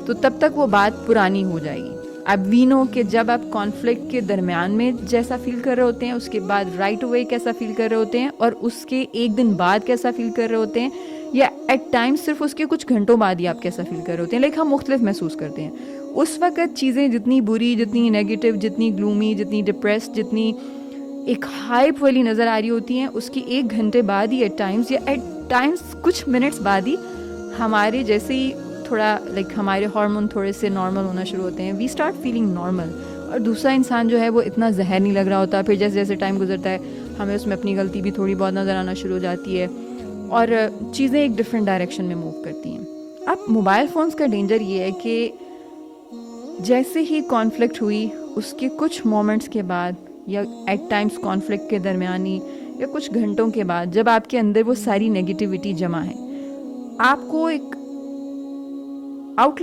تو تب تک وہ بات پرانی ہو جائے گی. اب وی نو کہ جب آپ کانفلکٹ کے درمیان میں جیسا فیل کر رہے ہوتے ہیں, اس کے بعد رائٹ اوے کیسا فیل کر رہے ہوتے ہیں, اور اس کے ایک دن بعد کیسا فیل کر رہے ہوتے ہیں, یا ایٹ ٹائم صرف اس کے کچھ گھنٹوں بعد ہی آپ کیسا فیل کر رہے ہوتے ہیں, لیکن ہم مختلف محسوس کرتے ہیں. اس وقت چیزیں جتنی بری, جتنی نیگیٹو, جتنی گلومی, جتنی ڈپریسڈ, جتنی ایک ہائپ والی نظر آ رہی ہوتی ہیں, اس کی ایک گھنٹے بعد ہی ایٹ ٹائمز, یا ایٹ ٹائمز کچھ منٹس بعد ہی ہمارے جیسے ہی تھوڑا لائک ہمارے ہارمون تھوڑے سے نارمل ہونا شروع ہوتے ہیں, وی اسٹارٹ فیلنگ نارمل. اور دوسرا انسان جو ہے وہ اتنا زہر نہیں لگ رہا ہوتا. پھر جیسے جیسے ٹائم گزرتا ہے ہمیں اس میں اپنی غلطی بھی تھوڑی بہت نظر آنا شروع ہو جاتی ہے, اور چیزیں ایک ڈفرینٹ ڈائریکشن میں موو کرتی ہیں. اب موبائل فونس کا ڈینجر یہ ہے کہ جیسے ہی کانفلکٹ ہوئی, اس کے کچھ مومنٹس کے بعد, یا ایٹ ٹائمس کانفلکٹ کے درمیانی یا کچھ گھنٹوں کے بعد, جب آپ کے اندر وہ ساری نیگیٹیوٹی جمع ہے, آپ کو ایک آؤٹ